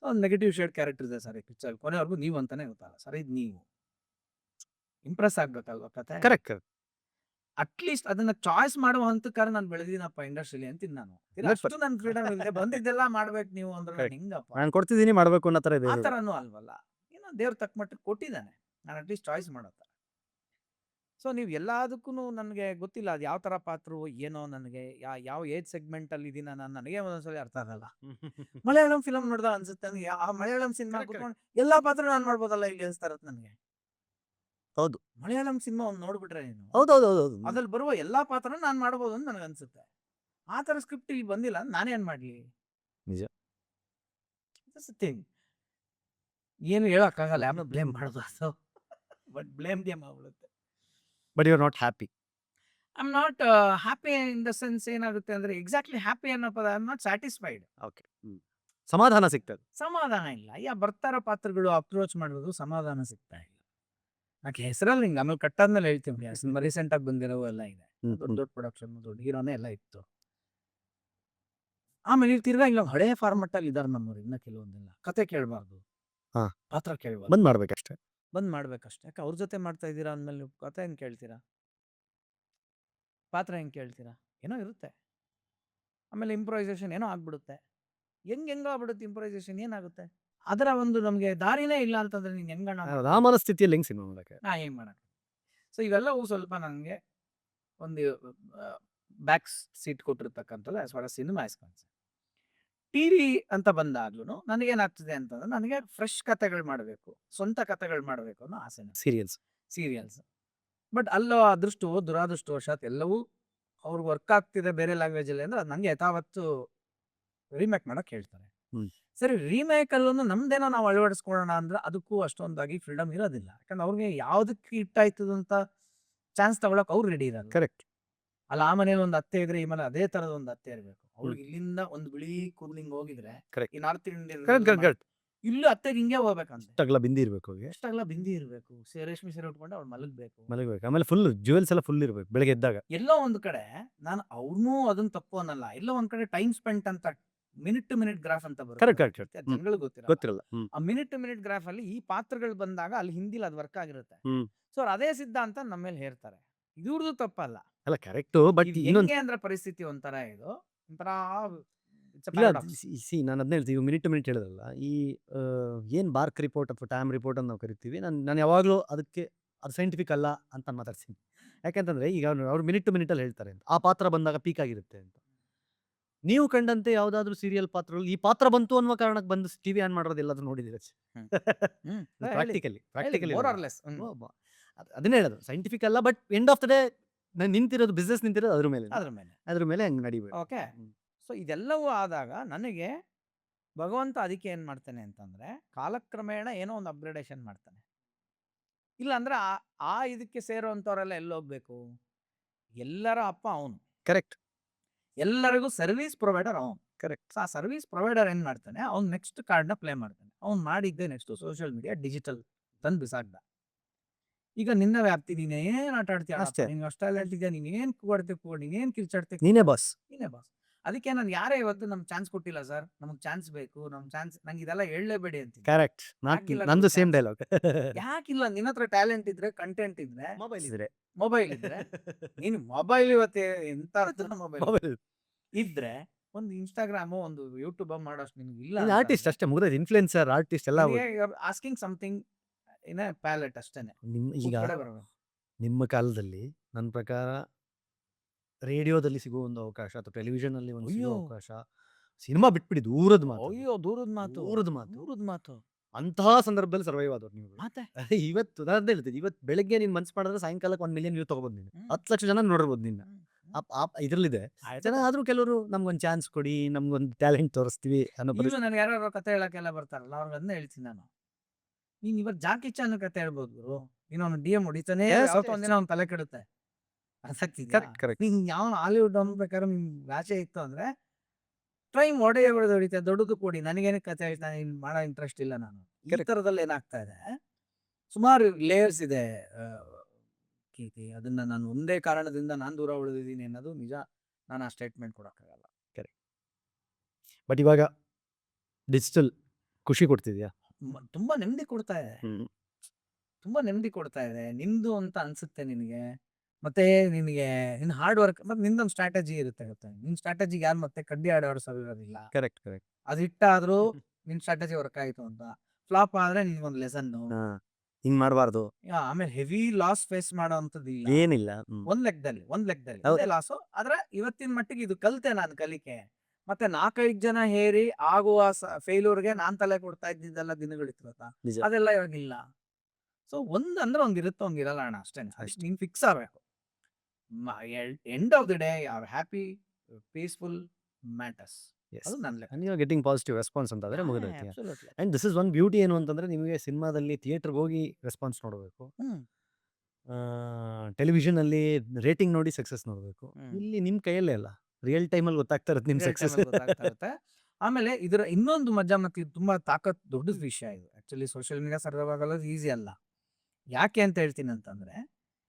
ಒಂದು ನೆಗೆಟಿವ್ ಶೇಡ್ ಕ್ಯಾರೆಕ್ಟರ್ ಇದೆ ಸರ್ ಈ ಪಿಕ್ಚರ್, ಕೊನೆವರೆಗೂ ನೀವು ಅಂತಾನೆ ಗೊತ್ತಲ್ಲ ಸರ್, ಇದು ನೀವು ಇಂಪ್ರೆಸ್ ಆಗ್ಬೇಕಲ್ವ ಕತೆ. ಕರೆಕ್ಟ್. ಅಟ್ಲೀಸ್ಟ್ ಅದನ್ನ ಚಾಯ್ಸ್ ಮಾಡುವ ಹಂತಕ್ಕಾರ ನಾನು ಬೆಳೆದಿನಪ್ಪ ಇಂಡಸ್ಟ್ರಿಲಿ ಅಂತೀನಿ ನಾನು. ಅಷ್ಟು ನನ್ನ ಫ್ರೀಡಮ್ ಇದೆ, ಬಂದಿದ್ದೆಲ್ಲ ಮಾಡ್ಬೇಕು ನೀವು ಅಂದ್ರೆ ನಾನು ಹಿಂಗಪ್ಪ, ನಾನು ಕೊಡ್ತಿದ್ದೀನಿ ಮಾಡ್ಬೇಕು ಅನ್ನೋ ಥರ ಇದೆ. ಆ ಥರನೂ ಅಲ್ವಲ್ಲ. ಏನೋ ದೇವ್ರ ತಕ್ಕ ಮಟ್ಟಿಗೆ ಕೊಟ್ಟಿದ್ದಾನೆ, ನಾನು ಅಟ್ಲೀಸ್ಟ್ ಚಾಯ್ಸ್ ಮಾಡೋ ಥರ. ಸೊ ನೀವು ಎಲ್ಲದಕ್ಕೂ ನನಗೆ ಗೊತ್ತಿಲ್ಲ ಅದು ಯಾವ ಥರ ಪಾತ್ರವೋ ಏನೋ, ನನಗೆ ಯಾವ ಏಜ್ ಸೆಗ್ಮೆಂಟಲ್ಲಿ ಇದೀನ ನಾನು, ನನಗೆ ಒಂದೊಂದ್ಸಲಿ ಅರ್ಥ ಆಗಲ್ಲ. ಮಲಯಾಳಂ ಫಿಲಮ್ ನೋಡ್ದ ಅನ್ಸುತ್ತೆ ನನಗೆ, ಆ ಮಲಯಾಳಂ ಸಿನಿಮಾ Correct, ಕುತ್ಕೊಂಡು ಎಲ್ಲಾ ಪಾತ್ರ ನಾನು ಮಾಡ್ಬೋದಲ್ಲ ಇಲ್ಲಿ ಅನ್ಸ್ತಾ ಇರತ್ತೆ ನನಗೆ. ಹೌದು. ಮಲಯಾಳಂ ಸಿನಿಮಾ ಒಂದು ನೋಡ್ಬಿಟ್ರೆ ನೀನು, ಹೌದೌದು. ಅದ್ರಲ್ಲಿ ಬರುವ ಎಲ್ಲಾ ಪಾತ್ರನೂ ನಾನು ಮಾಡ್ಬೋದು ಅಂತ ನನಗೆ ಅನ್ಸುತ್ತೆ. ಆ ಥರ ಸ್ಕ್ರಿಪ್ಟ್ ಇಲ್ಲಿ ಬಂದಿಲ್ಲ, ನಾನೇನ್ ಮಾಡ್ಲಿ? ನಿಜ. ಥಿಂಗ್ ಏನು ಹೇಳಕ್ಕಾಗಲ್ಲ, ಯಾರನ್ನ ಬ್ಲೇಮ್ ಮಾಡೋದು ಅದು. ಬಟ್ ಬ್ಲೇಮ್ ಗೇಮ್ ಆಗ್ಬಿಡುತ್ತೆ. But you are not happy. I am not happy in the sense ಏನಾಗುತ್ತೆ ಅಂದ್ರೆ, ಎಕ್ಸಾಕ್ಟ್ಲಿ ಹ್ಯಾಪಿ ಅನ್ನೋ ಪದ, I am not satisfied. Okay. ಸಮಾಧಾನ ಸಿಗ್ತದೆ. ಸಮಾಧಾನ ಇಲ್ಲ. ಬರ್ತಾರೋ ಪಾತ್ರಗಳು ಅಪ್ರೋಚ್ ಮಾಡೋದು ಸಮಾಧಾನ ಸಿಗ್ತಾ ಇಲ್ಲ. ನಾಕೆ ಹೆಸರಲ್ಲಿ ಹಿಂಗೆ ಆಮೇಲೆ ಕಟ್ಟಾದ್ಮೇಲೆ ಹೇಳ್ತೀನಿ, ಸಿನಿಮಾ ರೀಸೆಂಟ್ ಆಗಿ ಬಂದಿರೋ ಎಲ್ಲ ಇದೆ, ದೊಡ್ಡ ದೊಡ್ಡ ಪ್ರೊಡಕ್ಷನ್, ದೊಡ್ಡ ಹೀರೋನೇ ಎಲ್ಲ ಇತ್ತು. ಆಮೇಲೆ ಇಲ್ಲಿ ತಿರ್ಗಾ ಇಲ್ಲ ಹಳೆ ಫಾರ್ಮೆಟ್ ಅಲ್ಲಿ ಇದಾರೆ ನಮ್ಮವ್ರು. ಇನ್ನ ಕೆಲವೊಂದಿಲ್ಲ ಕತೆ ಕೇಳಬಾರ್ದು, ಹಾ. ಪಾತ್ರ ಕೇಳಬಾರ್ದು, ಬಂದ್ ಮಾಡ್ಬೇಕಷ್ಟೇ. ಬಂದ್ ಮಾಡ್ಬೇಕಷ್ಟೇ. ಯಾಕೆ ಅವ್ರ ಜೊತೆ ಮಾಡ್ತಾ ಇದ್ದೀರಾ ಅಂದ್ಮೇಲೆ ನೀವು ಕತೆ ಹೆಂಗ್ ಕೇಳ್ತೀರಾ, ಪಾತ್ರ ಹೆಂಗ್ ಕೇಳ್ತೀರಾ? ಏನೋ ಇರುತ್ತೆ. ಆಮೇಲೆ ಇಂಪ್ರೊವೈಸೇಷನ್ ಏನೋ ಆಗ್ಬಿಡುತ್ತೆ. ಹೆಂಗೋ ಆಗ್ಬಿಡುತ್ತೆ ಇಂಪ್ರೊವೈಸೇಷನ್, ಏನಾಗುತ್ತೆ? ಅದರ ಒಂದು ನಮಗೆ ದಾರಿನೇ ಇಲ್ಲ ಅಂತಂದ್ರೆ ನೀನು ಹೆಂಗಣ್ಣ ಆ ಮನಸ್ಥಿತಿಯಲ್ಲಿ ಹೆಂಗ್ ಸಿನಿಮಾ ಮಾಡಕ್ಕೆ? ನಾ ಹೆಂಗ್ ಮಾಡಕ್ಕೆ? ಸೊ ಇವೆಲ್ಲವೂ ಸ್ವಲ್ಪ ನನಗೆ ಒಂದು ಬ್ಯಾಕ್ ಸೀಟ್ ಕೊಟ್ಟಿರ್ತಕ್ಕಂಥದ್ದು as for cinema is concern. TV ಅಂತ ಬಂದಾಗ್ಲೂ ನನಗೇನಾಗ್ತದೆ ಅಂತಂದ್ರೆ, ನನಗೆ ಫ್ರೆಶ್ ಕತೆಗಳು ಮಾಡಬೇಕು, ಸ್ವಂತ ಕತೆಗಳು ಮಾಡಬೇಕು ಅನ್ನೋ ಆಸೆ. ಸೀರಿಯಲ್ಸ್ ಬಟ್ ಅಲ್ಲೋ ಅದೃಷ್ಟವೋ ದುರಾದೃಷ್ಟವಶಾತ್ ಎಲ್ಲವೂ ಅವ್ರಿಗೆ ವರ್ಕ್ ಆಗ್ತಿದೆ ಬೇರೆ ಲ್ಯಾಂಗ್ವೇಜ್ ಅಲ್ಲಿ ಅಂದ್ರೆ, ಅದು ನಂಗೆ ಯಥಾವತ್ತು ರೀಮೇಕ್ ಮಾಡಕ್ ಹೇಳ್ತಾರೆ. ಸರಿ, ರೀಮೇಕ್ ಅಲ್ಲೂ ನಮ್ದೇನೋ ನಾವು ಅಳವಡಿಸ್ಕೊಳ್ಳೋಣ ಅಂದ್ರೆ ಅದಕ್ಕೂ ಅಷ್ಟೊಂದಾಗಿ ಫ್ರೀಡಮ್ ಇರೋದಿಲ್ಲ. ಯಾಕಂದ್ರೆ ಅವ್ರಿಗೆ ಯಾವ್ದಕ್ಕೆ ಇಟ್ಟಾಯ್ತದ ಅಂತ ಚಾನ್ಸ್ ತಗೊಳಕ್ ಅವ್ರು ರೆಡಿ ಇರಲ್ಲ. ಕರೆಕ್ಟ್. ಅಲ್ಲ, ಆ ಮನೇಲಿ ಒಂದು ಅತ್ತೆ ಇದ್ರೆ ಈ ಮನೆ ಅದೇ ತರದ ಒಂದು ಅತ್ತೆ ಇರಬೇಕು. ಅವ್ರಿಗೆ ಇಲ್ಲಿಂದ ಒಂದು ಬಿಳಿ ಕೂದಲಿಂಗ್ ಹೋಗಿದ್ರೆ, Correct. ಈ ನಾರ್ತ್ ಇಂಡಿಯನ್ ಕರೆಕ್ಟ್. ಇಲ್ಲೂ ಅತ್ತೆಗೆ ಹಿಂಗೆ ಹೋಗ್ಬೇಕಂತ, ಅಗಲ ಬಿಂದಿ ಇರ್ಬೇಕು ಅವ್ರಿಗೆ. ಎಷ್ಟಾಗಲ್ಲ ಬಿಂದಿ ಇರಬೇಕು, ರೇಷ್ಮೆ ಸೀರೆ ಉಟ್ಕೊಂಡು ಅವ್ಳು ಮಲಗಬೇಕು. ಆಮೇಲೆ ಫುಲ್ ಜ್ಯುವೆಲ್ಸ್ ಎಲ್ಲ ಫುಲ್ ಇರ್ಬೇಕು ಬೆಳಗ್ಗೆ ಎದ್ದಾಗ. ಎಲ್ಲೋ ಒಂದ್ ಕಡೆ ನಾನು ಅವ್ರನ್ನೂ ಅದನ್ನ ತಪ್ಪು ಅನ್ನಲ್ಲ, ಎಲ್ಲೋ ಒಂದ್ ಕಡೆ ಟೈಮ್ ಸ್ಪೆಂಟ್ ಅಂತ ಮಿನಿಟ್ ಟು ಮಿನಿಟ್ ಗ್ರಾಫ್ ಅಂತ ಬರುತ್ತೆ. ಕರೆಕ್ಟ್. ಜನಗಳಿಗೆ ಗೊತ್ತಿರಲ್ಲ. ಆ ಮಿನಿಟ್ ಟು ಮಿನಿಟ್ ಗ್ರಾಫ್ ಅಲ್ಲಿ ಈ ಪಾತ್ರಗಳು ಬಂದಾಗ ಅಲ್ಲಿ ಹಿಂದಿಲಿ ಅದು ವರ್ಕ್ ಆಗಿರುತ್ತೆ. ಹ್ಮ್. ಸೊ ಅದೇ ಸಿದ್ಧಾಂತ ನಮ್ಮ ಮೇಲೆ ಹೇರ್ತಾರೆ. ಇವ್ರದ್ದು ತಪ್ಪಲ್ಲ. ಅಲ್ಲ ಕರೆಕ್ಟ್. ಬಟ್ ಇದು ಇನ್ನೊಂದು ಹೆಂಗೆ ಅಂದ್ರೆ ಪರಿಸ್ಥಿತಿ ಒಂಥರ ಇದು ಒಂಥರ it's a ಇಲ್ಲ, paradox. ನಾನು ಅದನ್ನ ಹೇಳ್ತೀವಿ, ಮಿನಿಟ್ ಟು ಮಿನಿಟ್ ಹೇಳಿದ್ರಲ್ಲ, ಈ ಏನು ಬಾರ್ಕ್ ರಿಪೋರ್ಟ್ ಅಥವಾ ಟೈಮ್ ರಿಪೋರ್ಟ್ ಅಂತ ನಾವು ಕರಿತೀವಿ, ನಾನು ಯಾವಾಗಲೂ ಅದಕ್ಕೆ ಅದು ಸೈಂಟಿಫಿಕ್ ಅಲ್ಲ ಅಂತ ಮಾತಾಡ್ತೀನಿ. ಯಾಕೆಂತಂದ್ರೆ ಈಗ ಅವ್ರು ಮಿನಿಟ್ ಟು ಮಿನಿಟಲ್ಲಿ ಹೇಳ್ತಾರೆ ಅಂತ, ಆ ಪಾತ್ರ ಬಂದಾಗ ಪೀಕ್ ಆಗಿರುತ್ತೆ ಅಂತ. ನೀವು ಕಂಡಂತೆ ಯಾವುದಾದ್ರೂ ಸೀರಿಯಲ್ ಪಾತ್ರಗಳು ಈ ಪಾತ್ರ ಬಂತು ಅನ್ನುವ ಕಾರಣಕ್ಕೆ ಬಂದು ಟಿವಿ ಆನ್ ಮಾಡೋದು ಎಲ್ಲಾದ್ರೂ ನೋಡಿದ್ದೀರಾ? Practically More or less. ಅದನ್ನೇ ಹೇಳೋದು, ಸೈಂಟಿಫಿಕ್ ಅಲ್ಲ. But end of the day ನಿಂತಿರೋದು ಬಿಸ್ನೆಸ್ ನಿಂತಿರೋದು ಅದ್ರ ಮೇಲೆ ಹಂಗೆ ನಡಿಬೇಕು. ಓಕೆ. ಸೊ ಇದೆಲ್ಲವೂ ಆದಾಗ ನನಗೆ ಭಗವಂತ ಅದಕ್ಕೆ ಏನ್ ಮಾಡ್ತಾನೆ ಅಂತಂದ್ರೆ, ಕಾಲಕ್ರಮೇಣ ಏನೋ ಒಂದು ಅಪ್ಗ್ರೇಡೇಷನ್ ಮಾಡ್ತಾನೆ. ಇಲ್ಲ ಅಂದ್ರೆ ಆ ಇದಕ್ಕೆ ಸೇರೋಂಥವ್ರೆಲ್ಲ ಎಲ್ಲೋಗ್ಬೇಕು? ಎಲ್ಲರ ಅಪ್ಪ ಅವನು, ಕರೆಕ್ಟ್. ಎಲ್ಲರಿಗೂ ಸರ್ವಿಸ್ ಪ್ರೊವೈಡರ್ ಅವನು. ಕರೆಕ್ಟ್. ಆ ಸರ್ವಿಸ್ ಪ್ರೊವೈಡರ್ ಏನ್ ಮಾಡ್ತಾನೆ, ಅವ್ನು ನೆಕ್ಸ್ಟ್ ಕಾರ್ಡ್ನ ಪ್ಲೇ ಮಾಡ್ತಾನೆ. ಅವ್ನು ಮಾಡಿದ್ದೆ ನೆಕ್ಸ್ಟ್ ಸೋಷಿಯಲ್ ಮೀಡಿಯಾ ಡಿಜಿಟಲ್ ತಂದು ಬಿಸಾಕ್ದ. ಈಗ ನಿನ್ನ ವ್ಯಾಪ್ತಿ, ನೀನೇನ್ ಆಟ ಆಡ್ತೀಯ ಅಷ್ಟೇ. ನೀನು ಅಷ್ಟೆಲ್ಲ ಹೇಳ್ತಿದ್ಯಾ, ನೀನೇನ್ ಕೂಗಾಡ್ತೀವಿ, ನೀನೇನ್ ಕಿರ್ಚಾಡ್ತೀವಿ, ನೀನೇ ಬಾಸ್. ನೀನೇ ಬಾಸ್. ಅದಕ್ಕೆ ನಾನು ಯಾರೇ ಇವತ್ತು ನಮ್ಗೆ ಚಾನ್ಸ್ ಕೊಟ್ಟಿಲ್ಲ ಸರ್, ನಮಗ್ ಚಾನ್ಸ್ ಬೇಕು, ನಂಗೆ ಇದೆಲ್ಲ ಹೇಳಲೇಬೇಡಿ ಅಂತೀನಿ. ಕರೆಕ್ಟ್. ಯಾಕಿಲ್ಲ ನಂದು ನಿಮ್ಗೆ ಸೇಮ್ chance? ಡೈಲಾಗ್. ಯಾಕಿಲ್ಲ? ನಿನ್ನ ಹತ್ರ ಟ್ಯಾಲೆಂಟ್ ಇದ್ರೆ, ಕಂಟೆಂಟ್ ಇದ್ರೆ, ಮೊಬೈಲ್ ಇದ್ರೆ ಮೊಬೈಲ್ ಇದ್ರೆ, ನೀನು ಮೊಬೈಲ್ ಇವತ್ತೇ ಎಂತ ಮೊಬೈಲ್ ಇದ್ರೆ ಒಂದು ಇನ್ಸ್ಟಾಗ್ರಾಮು ಒಂದು ಯೂಟ್ಯೂಬ್ ಮಾಡೋಷ್ಟು ನಿಮ್ಗೆ ಇಲ್ಲ. ಆರ್ಟಿಸ್ಟ್ ಅಷ್ಟೇ ಮುಗಿದ, ಇನ್ಫ್ಲುಯೆನ್ಸರ್ ಆರ್ಟಿಸ್ಟ್ ಎಲ್ಲ ಆಸ್ಕಿಂಗ್ ಸಮಥಿಂಗ್ ಇನ್ ಪ್ಯಾಲೆಟ್ ಅಷ್ಟೇನೆ. ಈಗ ನಿಮ್ಮ ಕಾಲದಲ್ಲಿ ನನ್ನ ಪ್ರಕಾರ ರೇಡಿಯೋದಲ್ಲಿ ಸಿಗುವ ಒಂದು ಅವಕಾಶ ಅಥವಾ ಟೆಲಿವಿಷನ್ ಅಲ್ಲಿ ಒಂದು ಸಿಗುವ ಅಯ್ಯೋ. ಅವಕಾಶ, ಸಿನಿಮಾ ಬಿಟ್ಬಿಡಿ, ದೂರದ ಮಾತು. ಅಯ್ಯೋ, ದೂರದ ಮಾತು, ದೂರದ ಮಾತು. ದೂರದ ಮಾತು. ಅಂತಹ ಸಂದರ್ಭದಲ್ಲಿ ಸರ್ವೈವ್ ಆದವ್ರು ನೀವು. ಮತ್ತೆ ಇವತ್ತು ನಾನು ಅದೇ ಹೇಳ್ತಿದ್ದೆ, ಇವತ್ತು ಬೆಳಗ್ಗೆ ನೀನು ಮನ್ಸು ಮಾಡಿದ್ರೆ ಸಾಯಂಕಾಲಕ್ಕೆ 1 ಮಿಲಿಯನ್ ವ್ಯೂ ತಗೋಬೋದು ನೀನು. 10 ಲಕ್ಷ ಜನ ನೋಡಿರ್ಬೋದು ನಿನ್ನ. ಇದ್ರಲ್ಲಿದೆ. ಜನ ಆದ್ರೂ ಕೆಲವರು ನಮ್ಗೊಂದು ಚಾನ್ಸ್ ಕೊಡಿ, ನಮ್ಗೊಂದು ಟ್ಯಾಲೆಂಟ್ ತೋರಿಸ್ತೀವಿ ಅನ್ನೋ ಈಗಲೂ ನನಗೆ ಯಾರು ಕತೆ ಹೇಳಕ್ಕೆಲ್ಲ ಬರ್ತಾರಲ್ಲ ಅವ್ರಿಗೆ ಅದನ್ನ ಹೇಳ್ತೀನಿ ನಾನು. ನೀನ್ ಇವತ್ತು ಜಾಕಿ ಚಾನ್ ಕತೆ ಹೇಳ್ಬೋದು ಗುರು, ಇನ್ನೊಂದು DM ಹೊಡಿತಾನೆ ಯಾವತ್ತೋ ಒಂದಿನ ಅವ್ನ ತಲೆ ಕೆಡುತ್ತೆ. ಕರೆಕ್ಟ್. ನೀನ್ ಯಾವ ಹಾಲಿವುಡ್ ಅನ್ಬೇಕಾದ್ರೆ ನಿಮ್ ಆಸೆ ಇತ್ತು ಅಂದ್ರೆ ಟೈಮ್ ಹೊಡೆಯುತ್ತೆ, ದೊಡ್ಡದು ಕೊಡಿ, ನನಗೇನಕ್ಕೆ ಕತೆ ಹೇಳ್ತಾನೆ, ಮಾಡೋ ಇಂಟ್ರೆಸ್ಟ್ ಇಲ್ಲ ನಾನು. ಈ ತರದಲ್ಲಿ ಏನಾಗ್ತಾ ಇದೆ, ಸುಮಾರು ಲೇಯರ್ಸ್ ಇದೆ ಕೀರ್ತಿ. ಅದನ್ನ ನಾನು ಒಂದೇ ಕಾರಣದಿಂದ ನಾನು ದೂರ ಉಳಿದಿದ್ದೀನಿ ಅನ್ನೋದು ನಿಜ. ನಾನು ಆ ಸ್ಟೇಟ್ಮೆಂಟ್ ಕೊಡಕ್ಕಾಗಲ್ಲ. ಬಟ್ ಇವಾಗ ಡಿಜಿಟಲ್ ಖುಷಿ ಕೊಡ್ತಿದ್ಯಾ? ತುಂಬಾ ನೆಮ್ಮದಿ ಕೊಡ್ತಾ ಇದೆ, ತುಂಬಾ ನೆಮ್ಮದಿ ಕೊಡ್ತಾ ಇದೆ. ನಿಂದು ಅಂತ ಅನ್ಸುತ್ತೆ ನಿನಗೆ, ಮತ್ತೆ ನಿನಗೆ ನಿನ್ ಹಾರ್ಡ್ ವರ್ಕ್ ಮತ್ತೆ ನಿಂದೊಂದು ಸ್ಟ್ರಾಟಜಿ ಇರುತ್ತೆ ಗೊತ್ತಾ. ನಿನ್ ಸ್ಟ್ರಾಟಜಿಗೆ ಯಾರು ಮತ್ತೆ ಕಡ್ಡಿ ಆಡೋರ್ಸೋದಿರೋದಿಲ್ಲ. ಕರೆಕ್ಟ್. ಅದು ಹಿಟ್ಟಾದ್ರೂ ನಿನ್ ಸ್ಟ್ರಾಟಜಿ ವರ್ಕ್ ಆಯ್ತು ಅಂತ, ಫ್ಲಾಪ್ ಆದ್ರೆ ನಿನ್ಗೊಂದು ಲೆಸನ್. ಹಿಂಗ್ ಮಾಡಬಾರ್ದು, ಆಮೇಲೆ ಹೆವಿ ಲಾಸ್ ಫೇಸ್ ಮಾಡೋ ಅಂತದಿಲ್ಲ ಏನಿಲ್ಲ. ಒಂದ್ ಲೆಕ್ಕದಲ್ಲಿ ಹೌದು. ಲಾಸು. ಆದ್ರೆ ಇವತ್ತಿನ ಮಟ್ಟಿಗೆ ಇದು ಕಲಿತೆ ನಾನು ಕಲಿಕೆ. ಮತ್ತೆ 4-5 ಜನ ಹೇರಿ ಆಗುವ ಫೇಲ್ಯೂರ್ಗೆ ನಾನ್ ತಲೆ ಕೊಡ್ತಾ ಇದ್ದಿದ್ದೆಲ್ಲ ದಿನಗಳಿತ್ತು ಗೊತ್ತಾ, ನಿಜ. ಅದೆಲ್ಲ ಇವಾಗಿಲ್ಲ. ಸೊ ಅಂದ್ರೆ ಒಂದಿರುತ್ತೆ ಒಂದಿರಲ್ಲ ಅಣ್ಣ, ಅಷ್ಟೇ. ನೀನ್ ಫಿಕ್ಸ್ ಆಗ್ಬೇಕು. End of the day are happy, peaceful matters. ಅದು ನನ್ನ ಲೆಕ್ಕ. And you are getting positive response ಅಂತಂದ್ರೆ ಮುಗಿದೈತಿ. Absolutely. And this is one beauty ಏನು ಅಂತಂದ್ರೆ, ನಿಮಗೆ ಸಿನಿಮಾದಲ್ಲಿ ಥಿಯೇಟರ್ಗೆ ಹೋಗಿ ರೆಸ್ಪಾನ್ಸ್ ನೋಡಬೇಕು, ಟೆಲಿವಿಷನ್ ಅಲ್ಲಿ ರೇಟಿಂಗ್ ನೋಡಿ ಸಕ್ಸಸ್ ನೋಡಬೇಕು. ಇಲ್ಲಿ ನಿಮ್ ಕೈಯಲ್ಲೇ ಅಲ್ಲ, ರಿಯಲ್ ಟೈಮಲ್ಲಿ ಗೊತ್ತಾಗ್ತಾ ಇರುತ್ತೆ ನಿಮ್ Real ಸಕ್ಸಸ್. time ಅಲ್ಲಿ ಗೊತ್ತಾಗ್ತಾ ಇರುತ್ತೆ. ಆಮೇಲೆ ಇದರ ಇನ್ನೊಂದು ಮಜಾ, ಮತ್ತೆ ಇದು ತುಂಬಾ ದೊಡ್ಡ ವಿಷಯ ಇದು. ಆಕ್ಚುಲಿ ಸೋಷಿಯಲ್ ಮೀಡಿಯಾ ಸರ್ವೈವ್ ಆಗೋದು ಈಸಿ ಅಲ್ಲ. ಯಾಕೆ ಅಂತ ಹೇಳ್ತೀನಿ ಅಂತಂದ್ರೆ,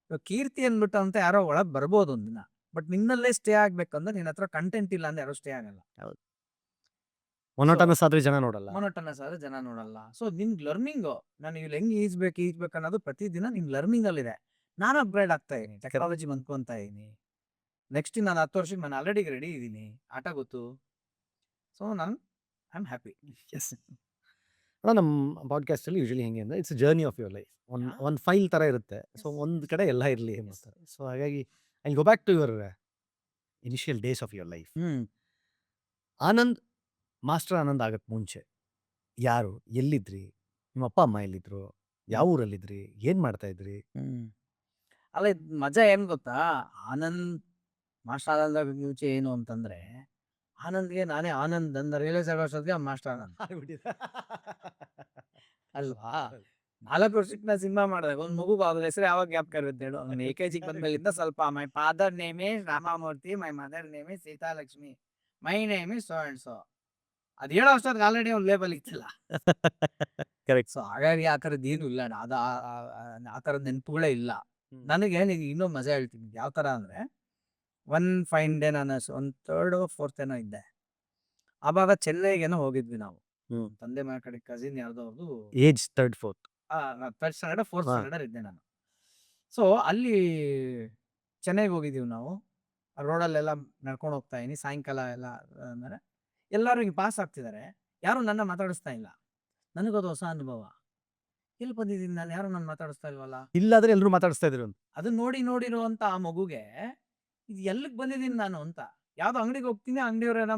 ಇವಾಗ ಕೀರ್ತಿ ಅಂದ್ಬಿಟ್ಟು ಅಂತ ಯಾರೋ ಒಳಗ್ ಬರ್ಬೋದು ಒಂದಿನ, ಬಟ್ ನಿನ್ನಲ್ಲೇ ಸ್ಟೇ ಆಗ್ಬೇಕಂದ್ರೆ ನಿನ್ನ ಹತ್ರ ಕಂಟೆಂಟ್ ಇಲ್ಲ ಅಂದ್ರೆ ಯಾರೋ ಸ್ಟೇ ಆಗಲ್ಲ. ಮೊನೋಟನಸ್ ಆದ್ರೆ ಜನ ನೋಡಲ್ಲ. ಮೊನೋಟನಸ್ ಆದ್ರೆ ಜನ ನೋಡಲ್ಲ. ಸೊ ನಿನ್ ಲರ್ನಿಂಗ್, ನಾನು ಇಲ್ಲಿ ಹೆಂಗ್ ಈಜ್ಬೇಕು ಅನ್ನೋದು ಪ್ರತಿದಿನ ನಿನ್ ಲರ್ನಿಂಗ್ ಅಲ್ಲಿ ಇದೆ. ನಾನು ಅಪ್ಗ್ರೇಡ್ ಆಗ್ತಾ ಇದೀನಿ, ಟೆಕ್ನಾಲಜಿ ಬಂದ್ಕೊಂತ ಇದೀನಿ. ನೆಕ್ಸ್ಟ್ ನಾನು 10 ವರ್ಷಕ್ಕೆ ನಾನು ಆಲ್ರೆಡಿ ರೆಡಿ ಇದೀನಿ, ಆಟ ಗೊತ್ತು. ಸೊ ನಾನು ಐ ಆಮ್ ಹ್ಯಾಪಿ. ನಮ್ಮ ಪಾಡ್ಕಾಸ್ಟ್ ಅಲ್ಲಿ ಯೂಶಲಿ ಹೆಂಗೆ ಅಂದ್ರೆ, it's journey of your life. ಒಂದು ಫೈಲ್ ತರ ಇರುತ್ತೆ. ಸೊ ಒಂದ್ ಕಡೆ ಎಲ್ಲ ಇರಲಿ. ಸೊ ಹಾಗಾಗಿ I go back to your initial days of your life. Anand, master Anand ಆಗಕ್ ಮುಂಚೆ ಯಾರು, ಎಲ್ಲಿದ್ರಿ, ನಿಮ್ಮ ಅಪ್ಪ ಅಮ್ಮ ಎಲ್ಲಿದ್ರು, ಯಾವ ಊರಲ್ಲಿದ್ರಿ, ಏನ್ ಮಾಡ್ತಾ ಇದ್ರಿ? ಅಲ್ಲ, ಮಜಾ ಏನ್ ಗೊತ್ತಾ, ಆನಂದ್ ಮಾಸ್ಟರ್ ಆನಂದ್ ಮುಂಚೆ ಏನು ಅಂತಂದ್ರೆ, ಆನಂದ್ಗೆ ನಾನೇ ಆನಂದ್ ಅಂತ ರಿಯಲೈಸ್ ಆಗೋ ಅಷ್ಟೊತ್ತಿಗೆ ಮಾಸ್ಟರ್ ಆನಂದ್ ಅಲ್ವಾ. 4 ವರ್ಷಕ್ಕೆ ನಾ ಸಿನಿಮಾ ಮಾಡಿದಾಗ ಒಂದ್ ಮಗು ಅದ್ರ ಹೆಸರು ಯಾವಾಗ ಜ್ಞಾಪಕ ಇರುತ್ತೆ ಹೇಳು. ಅವ್ನು AKG ಬಂದ್ಮೇಲಿಂದ ಸ್ವಲ್ಪ my father name is Ramamurthy, my mother name is Seethalakshmi, my name is so and so. ಅದ್ ಹೇಳೋ ಅಷ್ಟೊತ್ತಿಗೆ ಆಲ್ರೆಡಿ ಒಂದು ಲೇಬಲ್ ಇತ್ತಲ್ಲ. ಕರೆಕ್ಟ್. ಸೊ ಹಾಗಾಗಿ ಆ ಥರದ್ದು ಏನು ಇಲ್ಲ, ಅದು ಆ ಥರದ ನೆನಪುಗಳೇ ಇಲ್ಲ ನನಗೆ. ಇನ್ನೂ ಮಜಾ ಹೇಳ್ತೀನಿ, ಯಾವ ಥರ ಅಂದರೆ, ಒನ್ ಫೈನ್ ಡೇ ನಾನು ಒಂದು 3rd or 4th ಏನೋ ಇದ್ದೆ. ಆವಾಗ ಚೆನ್ನೈಗೇನೋ ಹೋಗಿದ್ವಿ ನಾವು, ತಂದೆ ಮನೆ ಕಡೆ ಕಸಿನ್ ಯಾರ್ದೋ ಅವ್ರದ್ದು. Age 3rd 4th. 3rd standard 4th standard ಇದ್ದೆ ನಾನು. ಸೊ ಅಲ್ಲಿ ಚೆನ್ನೈಗೆ ಹೋಗಿದ್ದೀವಿ ನಾವು. ರೋಡಲ್ಲೆಲ್ಲ ನಡ್ಕೊಂಡು ಹೋಗ್ತಾ ಇದೀನಿ, ಸಾಯಂಕಾಲ ಎಲ್ಲ ಅಂದರೆ ಎಲ್ಲರೂ ಹಿಂಗೆ ಪಾಸ್ ಆಗ್ತಿದ್ದಾರೆ, ಯಾರು ನನ್ನ ಮಾತಾಡಿಸ್ತಾ ಇಲ್ಲ. ನನಗದು ಹೊಸ ಅನುಭವ. ಎಲ್ಲಿ ಬಂದಿದ್ದೀನಿ ನಾನು, ಯಾರು ನನ್ನ ಮಾತಾಡಿಸ್ತಾ ಇಲ್ವಲ್ಲ. ಇಲ್ಲಾದ್ರೆ ಎಲ್ಲರೂ ಮಾತಾಡಿಸ್ತಾ ಇದ್ರು. ಅದನ್ನ ನೋಡಿರುವಂತ ಆ ಮಗುಗೆ ಇದು ಎಲ್ಲಿಗೆ ಬಂದಿದ್ದೀನಿ ನಾನು ಅಂತ, ಯಾವ್ದೋ ಅಂಗಡಿಗೆ ಹೋಗ್ತೀನಿ, ಅಂಗಡಿಯವರೆಲ್ಲ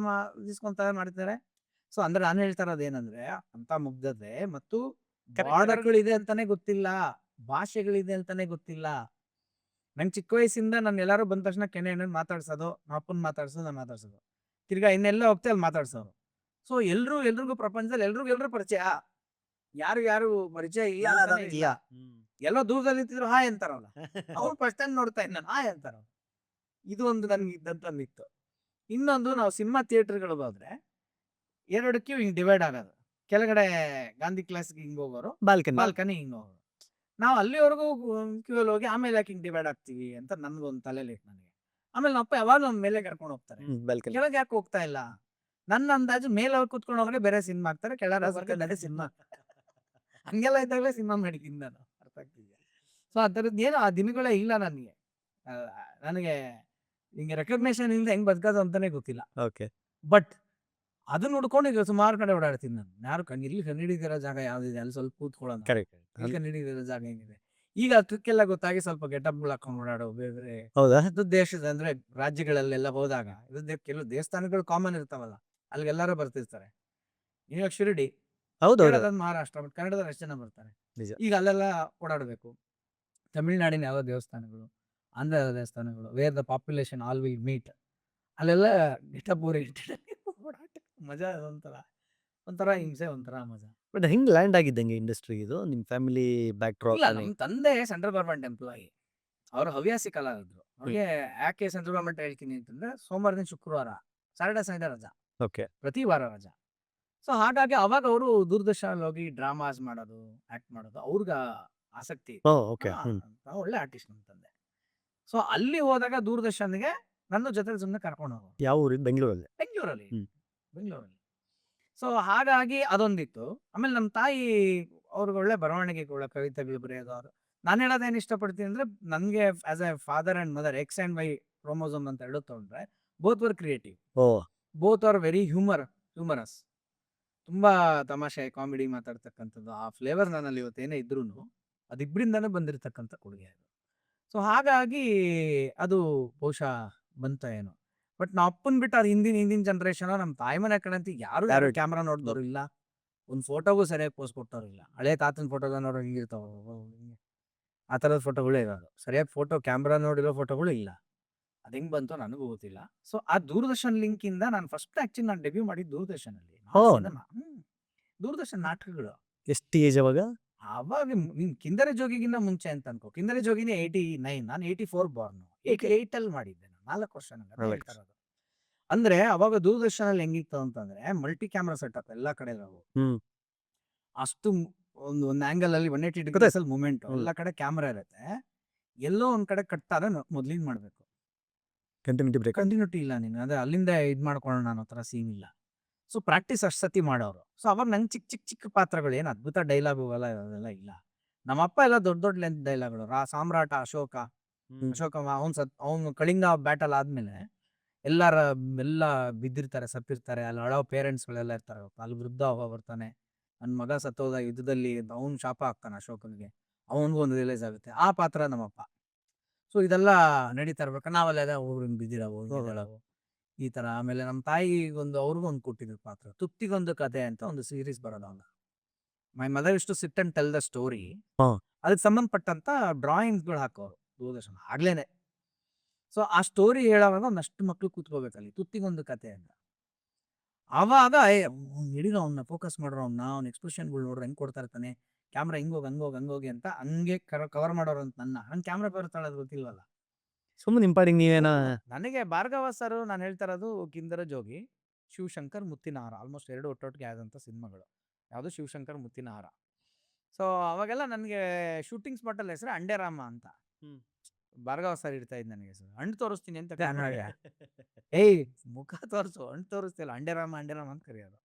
ಇಸ್ಕೊಂತ ಮಾಡ್ತಾರೆ. ಸೊ ಅಂದ್ರೆ ನಾನು ಹೇಳ್ತಾ ಇರೋದು ಏನಂದ್ರೆ, ಅಂತ ಮುಗ್ಧತೆ ಮತ್ತು ಬಾರ್ಡರ್ಗಳಿದೆ ಅಂತಾನೆ ಗೊತ್ತಿಲ್ಲ, ಭಾಷೆಗಳಿದೆ ಅಂತಾನೆ ಗೊತ್ತಿಲ್ಲ. ನಂಗೆ ಚಿಕ್ಕ ವಯಸ್ಸಿಂದ ನಾನು ಎಲ್ಲಾರು ಬಂದ ತಕ್ಷಣ ಕೆನೆ ಮಾತಾಡ್ಸೋದು, ನಮ್ಮ ಅಪ್ಪನ ಮಾತಾಡ್ಸೋದು, ನಾನು ಮಾತಾಡ್ಸೋದು, ತಿರ್ಗಾ ಇನ್ನೆಲ್ಲ ಹೋಗ್ತಾ ಅಲ್ಲಿ ಮಾತಾಡ್ಸೋರು. ಸೊ ಎಲ್ರಿಗೂ ಪ್ರಪಂಚದಲ್ಲಿ ಎಲ್ರಿಗೂ ಪರಿಚಯ, ಯಾರು ಪರಿಚಯ ಇಲ್ಲ. ಎಲ್ಲೋ ದೂರದಲ್ಲಿ ಇರ್ತಿದ್ರು ಹಾಯ್ ಅಂತಾರಲ್ಲ, ಅವ್ರು ಫಸ್ಟ್ ಟೈಮ್ ನೋಡ್ತಾ ಇದ್ದ ನಾನು ಹಾಯ್ ಅಂತಾರ. ಇದು ಒಂದು ನನ್ಗೆ ಇದ್ದಂತಂದಿತ್ತು. ಇನ್ನೊಂದು, ನಾವು ಸಿನಿಮಾ ಥಿಯೇಟರ್ಗಳು ಹೋದ್ರೆ 2 ಕ್ಯೂ ಹಿಂಗ್ ಡಿವೈಡ್ ಆಗೋದು. ಕೆಳಗಡೆ ಗಾಂಧಿ ಕ್ಲಾಸ್ಗೆ ಹಿಂಗ್ ಹೋಗೋರು, ಬಾಲ್ಕನಿ ಹಿಂಗ್ ಹೋಗೋರು. ನಾವು ಅಲ್ಲಿವರೆಗೂ ಕ್ಯೂ ಅಲ್ಲಿ ಹೋಗಿ ಆಮೇಲೆ ಯಾಕೆ ಹಿಂಗ್ ಡಿವೈಡ್ ಆಗ್ತೀವಿ ಅಂತ ನನ್ಗೊಂದು ತಲೆಲಿ ನನಗೆ. ಆಮೇಲೆ ನಮ್ಮಪ್ಪ ಯಾವಾಗ ನಮ್ಮ ಮೇಲೆ ಕರ್ಕೊಂಡು ಹೋಗ್ತಾರೆ, ಕೆಳಗೆ ಯಾಕೆ ಹೋಗ್ತಾ ಇಲ್ಲ. ನನ್ನ ಅಂದಾಜು ಮೇಲೆ ಕೂತ್ಕೊಂಡು ಹೋದ್ರೆ ಬೇರೆ ಸಿನಿಮಾ ಆಗ್ತಾರೆ, ಕೆಳಗೆ ಸಿನಿಮಾ ಹಂಗೆಲ್ಲ ಇದ್ದಾಗಲೇ ಸಿನಿಮಾ ಮಾಡಿದ್ದೀನಿ ನಾನು, ಅರ್ಥ ಆಗ್ತಿದ್ಯಾ. ಸೊ ಆ ಥರದ್ದು ಏನೋ ಆ ದಿನಗಳೇ ಇಲ್ಲ ನನಗೆ. ನನಗೆ ಹಿಂಗೆ ರೆಕಗ್ನೇಷನ್ ಇಲ್ಲದೆ ಹೆಂಗ್ ಬದುಕೋದು ಅಂತಾನೆ ಗೊತ್ತಿಲ್ಲ. ಬಟ್ ಅದನ್ನ ನೋಡ್ಕೊಂಡು ಈಗ ಸುಮಾರು ಕಡೆ ಓಡಾಡ್ತೀನಿ ನಾನು. ಯಾರು ಇಲ್ಲಿ ಕಂಡಿಡಿದಿರೋ ಜಾಗ ಯಾವ್ದಿದೆ ಅಲ್ಲಿ ಸ್ವಲ್ಪ ಕೂತ್ಕೊಳ್ಳೋಣ, ಇಲ್ಲಿ ಕಂಡಿಡಿದಿರೋ ಜಾಗ ಏನಿದೆ. ಈಗ ಅದಕ್ಕೆಲ್ಲ ಗೊತ್ತಾಗಿ ಸ್ವಲ್ಪ ಗೆಟಪ್ ಹಾಕೊಂಡು ಓಡಾಡೋ ಬೇರೆ ದೇಶದ ಅಂದ್ರೆ ರಾಜ್ಯಗಳಲ್ಲೆಲ್ಲ ಹೋದಾಗ, ಕೆಲವು ದೇವಸ್ಥಾನಗಳು ಕಾಮನ್ ಇರ್ತಾವಲ್ಲ, ಅಲ್ಲಿಗೆಲ್ಲಾರು ಬರ್ತಿರ್ತಾರೆ. ಇವಾಗ ಶಿರಡಿ ಹೌದೌದು. ಕೇರಳದಲ್ಲಿ ಮಹಾರಾಷ್ಟ್ರ, ಬಟ್ ಕನ್ನಡದಲ್ಲಿ ಎಷ್ಟು ಜನ ಬರ್ತಾರೆ? ನಿಜ. ಈಗ ಅಲ್ಲೆಲ್ಲ ಓಡಾಡಬೇಕು. ತಮಿಳ್ನಾಡಿನ ಯಾವ ದೇವಸ್ಥಾನಗಳು, ಆಂಧ್ರದ ದೇವಸ್ಥಾನಗಳು, where the population all will meet, ಅಲ್ಲೆಲ್ಲ ಗೆಟಪ್ ಓರಿಯೆಂಟೆಡ್ ಓಡಾಟ ಮಜಾ ಅದೊಂಥರ. ಒಂಥರ ಹಿಂಸೆ, ಒಂಥರ ಮಜಾ. ಬಟ್ ಹೆಂಗ್ ಲ್ಯಾಂಡ್ ಆಗಿದ್ದಂಗೆ ಇಂಡಸ್ಟ್ರಿ ಇದು? ನಿಮ್ ಫ್ಯಾಮಿಲಿ ಬ್ಯಾಕ್ ಡ್ರಾಪ್ ಇಲ್ಲ, ಅಲ್ಲಿ? ನಮ್ಮ ತಂದೆ ಸೆಂಟ್ರಲ್ ಗವರ್ಮೆಂಟ್ ಎಂಪ್ಲಾಯಿ. ಅವರು ಹವ್ಯಾಸಿ ಕಲಾವಿದ್ರು. ಅವ್ರಿಗೆ ಯಾಕೆ ಸೆಂಟ್ರಲ್ ಗವರ್ಮೆಂಟ್ ಹೇಳ್ತೀನಿ ಅಂತಂದ್ರೆ, ಸೋಮವಾರದಿಂದ ಶುಕ್ರವಾರ, ಸ್ಯಾಟರ್ಡೆ ಸಂಡೇ ರಜಾ, ಓಕೆ. ಪ್ರತಿ ವಾರ ರಜಾ. ಸೊ ಹಾಗಾಗಿ ಅವಾಗ ಅವರು ದೂರದರ್ಶನಲ್ಲಿ ಹೋಗಿ ಡ್ರಾಮಾಸ್ ಮಾಡೋದು, ಆಕ್ಟ್ ಮಾಡೋದು ಅವ್ರಿಗ ಆಸಕ್ತಿ ಇತ್ತು. ಓಹ್! ಓಕೆ. ಹ್ಮ್. ಒಳ್ಳೆ ಆರ್ಟಿಸ್ಟ್ ನಮ್ಮ ತಂದೆ. ಸೊ ಅಲ್ಲಿ ಹೋದಾಗ ದೂರದರ್ಶನ್‌ಗೆ ನನ್ನ ಜೊತೆಲಿ ಸುಮ್ನೆ ಕರ್ಕೊಂಡು ಹೋಗೋರು. ಯಾವ ಊರು? ಬೆಂಗಳೂರಲ್ಲಿ? ಬೆಂಗಳೂರಲ್ಲಿ. ಹ್ಮ್. ಬೆಂಗಳೂರಲ್ಲಿ. ಸೊ ಹಾಗಾಗಿ ಅದೊಂದಿತ್ತು. ಆಮೇಲೆ ನಮ್ಮ ತಾಯಿ ಅವ್ರಿಗೆ ಒಳ್ಳೆ ಬರವಣಿಗೆಗಳು, ಕವಿತೆಗಳು ಬರೆಯೋದು ಅವ್ರು. ನಾನು ಹೇಳೋದೇನು ಇಷ್ಟಪಡ್ತೀನಿ ಅಂದ್ರೆ, ನನಗೆ as a father and mother X and Y chromosome ಅಂತ ಎರಡು ತಗೊಂಡ್ರೆ, both were creative. Oh! Both are very humorous. ತುಂಬಾ ತಮಾಷೆ, ಕಾಮಿಡಿ ಮಾತಾಡ್ತಕ್ಕಂಥದ್ದು. ಆ ಫ್ಲೇವರ್ ನನ್ನಲ್ಲಿ ಇವತ್ತೇನೇ ಇದ್ರೂನು, ಅದಿಬ್ರಿಂದಾನೇ ಬಂದಿರತಕ್ಕಂಥ ಕೊಡುಗೆ ಅದು. ಸೊ ಹಾಗಾಗಿ ಅದು ಬಹುಶಃ ಬಂತೋ ಏನೋ. ಬಟ್ ನಮ್ಮ ಅಪ್ಪನ್ ಬಿಟ್ಟು ಅದು ಹಿಂದಿನ ಜನರೇಷನ್, ನಮ್ಮ ತಾಯಿ ಮನೆ ಕಡೆ ಅಂತೂ ಯಾರು ಯಾರು ಕ್ಯಾಮ್ರಾ ನೋಡಿದವರು ಇಲ್ಲ. ಒಂದು ಫೋಟೋಗೂ ಸರಿಯಾಗಿ ಪೋಸ್ ಕೊಟ್ಟವ್ರು ಇಲ್ಲ. ಹಳೆ ತಾತನ ಫೋಟೋಗಳು ನೋಡೋ ಹಿಂಗಿರ್ತಾವ, ಹಿಂಗೆ ಆ ಥರದ ಫೋಟೋಗಳೇ ಇರೋದು. ಸರಿಯಾಗಿ ಫೋಟೋ ಕ್ಯಾಮ್ರಾ ನೋಡಿರೋ ಫೋಟೋಗಳು ಇಲ್ಲ. ಅದು ಹೆಂಗ್ ಬಂತೋ ನನಗೂ ಗೊತ್ತಿಲ್ಲ. ಸೊ ಆ ದೂರದರ್ಶನ್ ಲಿಂಕ್ ಇಂದ ನಾನು ಫಸ್ಟ್ ಆಕ್ಚುಲಿ ನಾನು ಡೆಬ್ಯೂ ಮಾಡಿದ್ದು ದೂರದರ್ಶನಲ್ಲಿ. ಓಹ್! ಸಿನಿಮಾ ದೂರದರ್ಶನ್ ನಾಟಕಗಳು. ಎಷ್ಟು ಏಜ್ ಅವಾಗ? ಅವಾಗ ನೀನ್ ಕಿಂದರ ಜೋಗಿಗಿನ್ನ ಮುಂಚೆ ಅಂತ ಅನ್ಕೋ. ಕಿಂದರ ಜೋಗಿನೇ 89, ನಾನು 84 ಬಾರ್ನ್. 88 ಅಲ್ಲಿ ಮಾಡಿದ್ದೆ ನಾನು. 4 ವರ್ಷ ನಂಗೆ ಅದೇ ಹೇಳ್ತಾ ಇರೋದು. ಅಂದ್ರೆ ಅವಾಗ ದೂರದರ್ಶನಲ್ಲಿ ಹೆಂಗಿತ್ತು ಅಂತಂದ್ರೆ, ಮಲ್ಟಿ ಕ್ಯಾಮ್ರಾ ಸೆಟಪ್ ಎಲ್ಲಾ ಕಡೆ ಇರೋವು. ಹ್ಮ್. ಅಷ್ಟು ಒಂದು ಆಂಗಲ್ ಅಲ್ಲಿ 180 ಗೊತ್ತಾಯ್ತು. ಡಿಗ್ರೀಸ್ ಅಲ್ಲಿ ಮೂವ್ಮೆಂಟ್, ಹ್ಮ್. ಎಲ್ಲಾ ಕಡೆ ಕ್ಯಾಮ್ರಾ ಇರುತ್ತೆ. ಎಲ್ಲೋ ಒಂದ್ ಕಡೆ ಕಟ್ ಆದ್ರೆ ಮೊದ್ಲಿಂದ ಮಾಡ್ಬೇಕು. Continuity break. ಕಂಟಿನ್ಯೂಟಿ ಇಲ್ಲ ನೀನು. ಅದೇ ಅಲ್ಲಿಂದ ಇದ್ ಮಾಡ್ಕೊಳ್ಳೋಣ ಅನ್ನೋ ತರ ಸೀನ್ ಇಲ್ಲ. ಸೊ ಪ್ರಾಕ್ಟೀಸ್ ಅಷ್ಟ್ ಸತಿ ಮಾಡೋರು. ಸೊ ಅವಾಗ ನಂಗೆ ಚಿಕ್ಕ ಪಾತ್ರಗಳು, ಏನು ಅದ್ಭುತ ಡೈಲಾಗ್ ಅದೆಲ್ಲ ಇಲ್ಲ. ನಮ್ಮಪ್ಪ ಎಲ್ಲ ದೊಡ್ಡ ಲೆಂತ್ ಡೈಲಾಗ್ಗಳು. ಸಾಮ್ರಾಟ ಅಶೋಕ, ಅವ್ನು ಕಳಿಂಗ ಬ್ಯಾಟಲ್ ಆದ್ಮೇಲೆ ಎಲ್ಲ ಬಿದ್ದಿರ್ತಾರೆ, ಸತ್ತಿರ್ತಾರೆ. ಅಲ್ಲಿ ಅಳೋ ಪೇರೆಂಟ್ಸ್ ಗಳೆಲ್ಲ ಇರ್ತಾರೆ. ಅಲ್ಲಿ ವೃದ್ಧ ಒಬ್ಬ ಬರ್ತಾನೆ, ನನ್ನ ಮಗ ಸತ್ತೋದ ಯುದ್ಧದಲ್ಲಿ ಅವ್ನು ಶಾಪ ಹಾಕ್ತಾನೆ ಅಶೋಕನಿಗೆ. ಅವನಿಗೂ ಒಂದು ರಿಲೈಸ್ ಆಗುತ್ತೆ. ಆ ಪಾತ್ರ ನಮ್ಮಪ್ಪ. ಸೊ ಇದೆಲ್ಲ ನಡೀತಾ ಇರ್ಬೇಕು. ನಾವೆಲ್ಲ ಊರಿನ ಬಿದ್ದಿರವು, ಗೆದ್ದಳವು, ಈ ತರ. ಆಮೇಲೆ ನಮ್ಮ ತಾಯಿ ಅವ್ರಿಗೂ ಒಂದು ಕೊಟ್ಟಿದ್ರು ಪಾತ್ರ, ತುತ್ತಿಗೊಂದು ಕತೆ ಅಂತ ಒಂದು ಸೀರೀಸ್ ಬರೋದು ಅವಾಗ. ಮೈ ಮದರ್ ಇಷ್ಟು sit and tell the story. ಹಾ. ಅದಕ್ಕೆ ಸಂಬಂಧಪಟ್ಟಂತ ಡ್ರಾಯಿಂಗ್ಸ್ಗಳು ಹಾಕೋರು ದೂರದರ್ಶನ ಆಗ್ಲೇನೆ. ಸೊ ಆ ಸ್ಟೋರಿ ಹೇಳೋವಾಗ ಒಂದಷ್ಟು ಮಕ್ಳು ಕೂತ್ಕೋಬೇಕಲ್ಲಿ, ತುತ್ತಿಗೊಂದು ಕತೆ ಅಂತ. ಆವಾಗ ಹಿಡಿದು ಅವನ್ನ ಫೋಕಸ್ ಮಾಡ್ರು, ಅವ್ನ ಎಕ್ಸ್ಪ್ರೆಷನ್ಗಳು ನೋಡ್ರೆ ಹೆಂಗ್ ಕೊಡ್ತಾ ಇರ್ತಾನೆ, ಕ್ಯಾಮ್ರಾ ಹಂಗೋಗಿ ಅಂತ ಹಂಗೆ ಕವರ್ ಮಾಡೋರು ಅಂತ. ನನ್ ಕ್ಯಾಮ್ರಾ ಬರುತ್ತಾಳೆ ಅದು ಗೊತ್ತಿಲ್ವಲ್ಲ. ಸುಮ್ಮನೆ ನಿಂಪಾಡಿಗೆ ನೀವೇನ? ನನಗೆ ಭಾರ್ಗವ ಸರ್, ನಾನು ಹೇಳ್ತಾ ಇರೋದು ಕಿಂದರ ಜೋಗಿ, ಶಿವಶಂಕರ್ ಮುತ್ತಿನ ಹಾರ, ಆಲ್ಮೋಸ್ಟ್ 2 ಒಟ್ಟೊಟ್ಟಿಗೆ ಆದಂಥ ಸಿನಿಮಾಗಳು. ಯಾವುದು ಶಿವಶಂಕರ್ ಮುತ್ತಿನ ಹಾರ. ಸೊ ಅವಾಗೆಲ್ಲ ನನಗೆ ಶೂಟಿಂಗ್ ಸ್ಪಾಟಲ್ಲಿ ಹೆಸರು ಅಂಡೇರಾಮ ಅಂತ. ಹ್ಮ್. ಭಾರ್ಗವ ಸರ್ ಇರ್ತಾ ಇದ್ದು ನನಗೆ ಸರ್, ಹಣ್ಣು ತೋರಿಸ್ತೀನಿ ಅಂತ ಏಯ್ ಮುಖ ತೋರಿಸು, ಹಣ್ಣು ತೋರಿಸ್ತಿಲ್ಲ, ಅಂಡೇರಾಮ ಅಂತ ಕರೆಯೋದು.